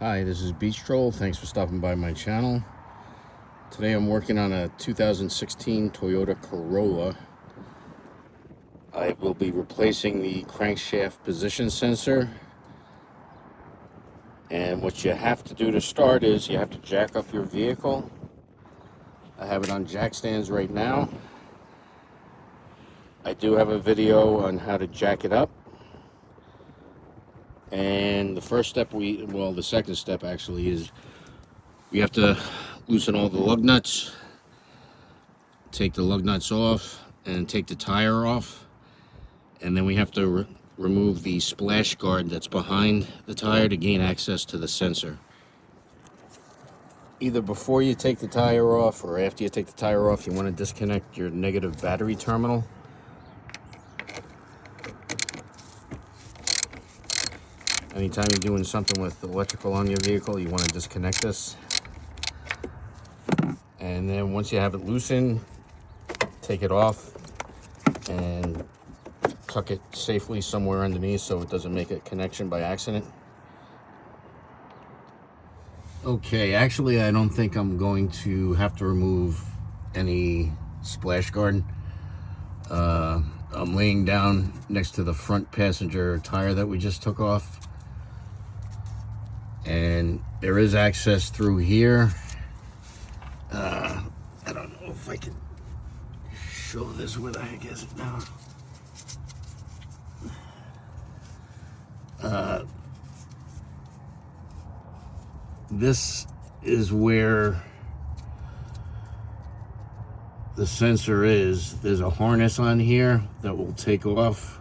Hi, this is Beach Troll. Thanks for stopping by my channel. Today I'm working on a 2016 Toyota Corolla. I will be replacing the crankshaft position sensor. And what you have to do to start is you have to jack up your vehicle. I have it on jack stands right now. I do have a video on how to jack it up. And the second step actually is we have to loosen all the lug nuts, take the lug nuts off, and take the tire off. And then we have to remove the splash guard that's behind the tire to gain access to the sensor. Either before you take the tire off or after you take the tire off, you want to disconnect your negative battery terminal. Anytime you're doing something with electrical on your vehicle, you want to disconnect this. And then once you have it loosened, take it off and tuck it safely somewhere underneath so it doesn't make a connection by accident. Okay, actually I don't think I'm going to have to remove any splash guard. I'm laying down next to the front passenger tire that we just took off. And there is access through here. I don't know if I can show this where the heck is it now. This is where the sensor is. There's a harness on here that will take off.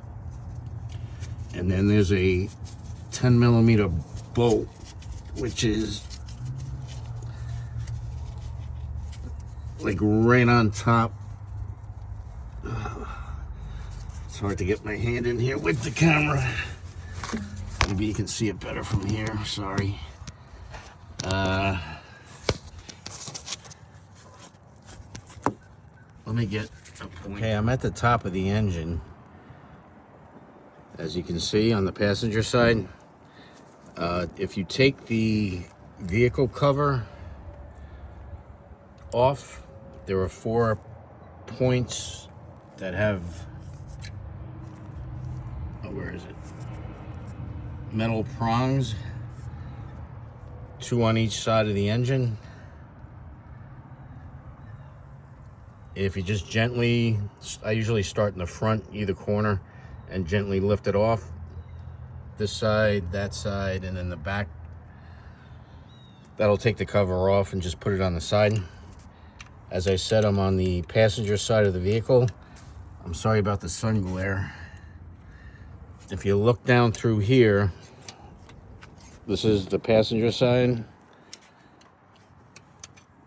And then there's a 10mm bolt, which is like right on top. It's hard to get my hand in here with the camera. Maybe you can see it better from here, sorry. Let me get a point. Okay, I'm at the top of the engine. As you can see on the passenger side, if you take the vehicle cover off, there are 4 points that have, where is it? Metal prongs, 2 on each side of the engine. If you just gently, I usually start in the front, either corner, and gently lift it off. This side, that side, and then the back. That'll take the cover off and just put it on the side. As I said, I'm on the passenger side of the vehicle. I'm sorry about the sun glare. If you look down through here, this is the passenger side.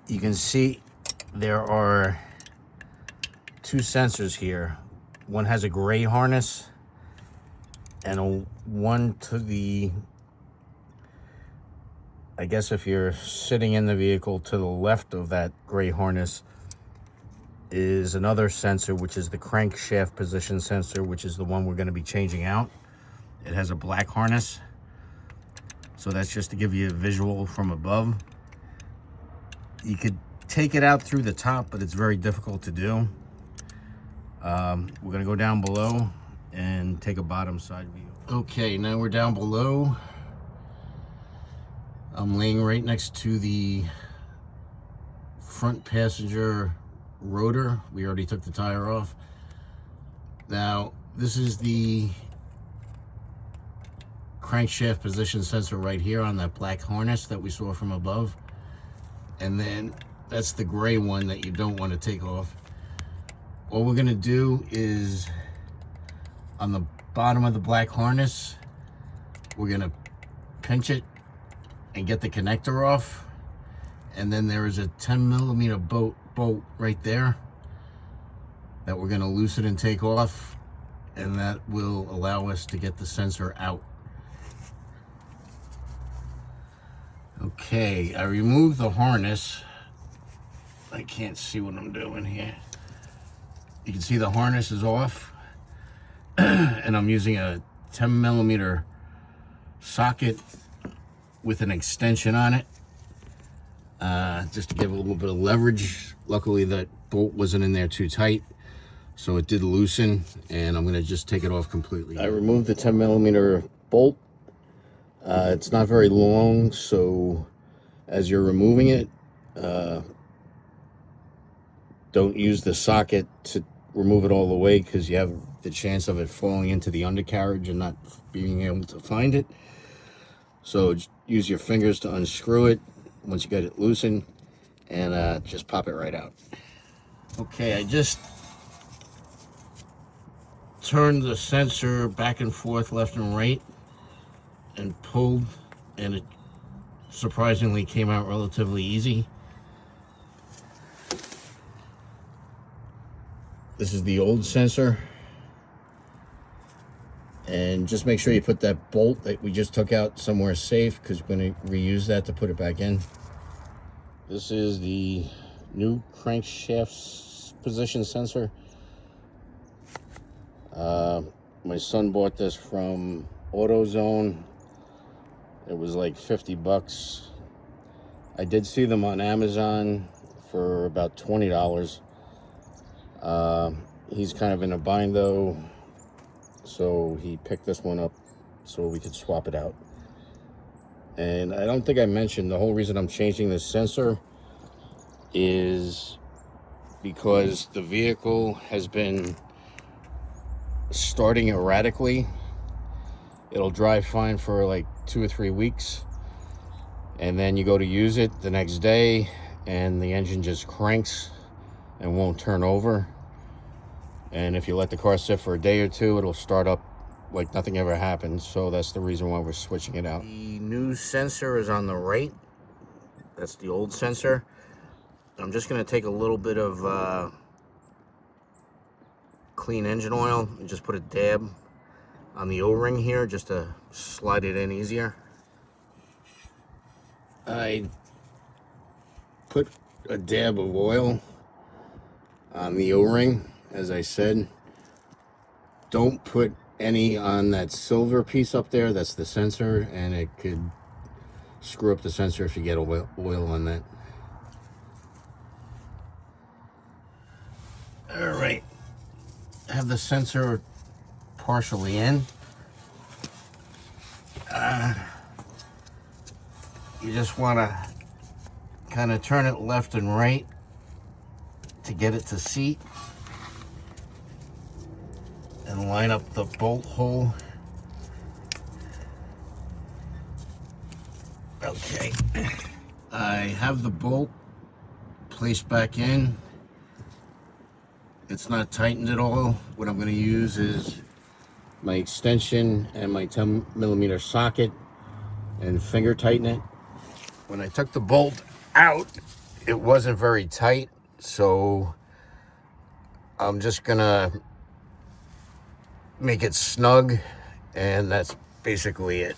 You can see there are 2 sensors here. One has a gray harness and one to the, I guess if you're sitting in the vehicle, to the left of that gray harness is another sensor, which is the crankshaft position sensor, which is the one we're going to be changing out. It has a black harness. So that's just to give you a visual from above. You could take it out through the top, but it's very difficult to do. We're going to go down below and take a bottom side view. Okay, now we're down below. I'm laying right next to the front passenger rotor. We already took the tire off. Now, this is the crankshaft position sensor right here on that black harness that we saw from above. And then that's the gray one that you don't want to take off. All we're going to do is on the bottom of the black harness, we're going to pinch it and get the connector off. And then there is a 10mm bolt right there that we're going to loosen and take off, and that will allow us to get the sensor out. Okay, I removed the harness. I can't see what I'm doing here. You can see the harness is off. And I'm using a 10mm socket with an extension on it, just to give a little bit of leverage. Luckily that bolt wasn't in there too tight, so it did loosen, and I'm going to just take it off completely. I removed the 10mm bolt. It's not very long, so as you're removing it, don't use the socket to remove it all the way, because you have the chance of it falling into the undercarriage and not being able to find it. So use your fingers to unscrew it once you get it loosened, and just pop it right out. Okay, I just turned the sensor back and forth, left and right, and pulled, and it surprisingly came out relatively easy. This is the old sensor, and just make sure you put that bolt that we just took out somewhere safe, because we're going to reuse that to put it back in. This is the new Crankshaft Position Sensor. My son bought this from AutoZone. It was like 50 bucks. I did see them on Amazon for about $20. He's kind of in a bind though, so he picked this one up so we could swap it out. And I don't think I mentioned the whole reason I'm changing this sensor is because the vehicle has been starting erratically. It'll drive fine for like 2 or 3 weeks, and then you go to use it the next day and the engine just cranks and won't turn over. And if you let the car sit for a day or two, it'll start up like nothing ever happened. So that's the reason why we're switching it out. The new sensor is on the right. That's the old sensor. I'm just going to take a little bit of clean engine oil and just put a dab on the O-ring here, just to slide it in easier. I put a dab of oil on the O-ring. As I said, don't put any on that silver piece up there. That's the sensor, and it could screw up the sensor if you get oil on that. All right, I have the sensor partially in. You just want to kind of turn it left and right to get it to seat, and line up the bolt hole. Okay, I have the bolt placed back in. It's not tightened at all. What I'm going to use is my extension and my 10mm socket and finger tighten it. When I took the bolt out, it wasn't very tight, so I'm just gonna make it snug, and that's basically it.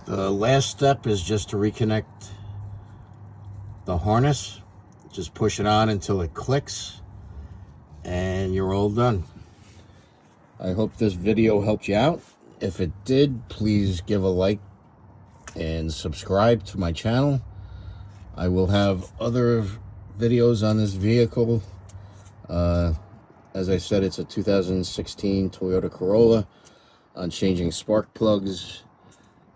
The last step is just to reconnect the harness. Just push it on until it clicks, and you're all done. I hope this video helped you out. If it did, please give a like and subscribe to my channel. I will have other videos on this vehicle. As I said, it's a 2016 Toyota Corolla, on changing spark plugs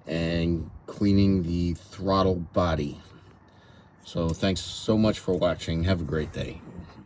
and cleaning the throttle body. So thanks so much for watching. Have a great day.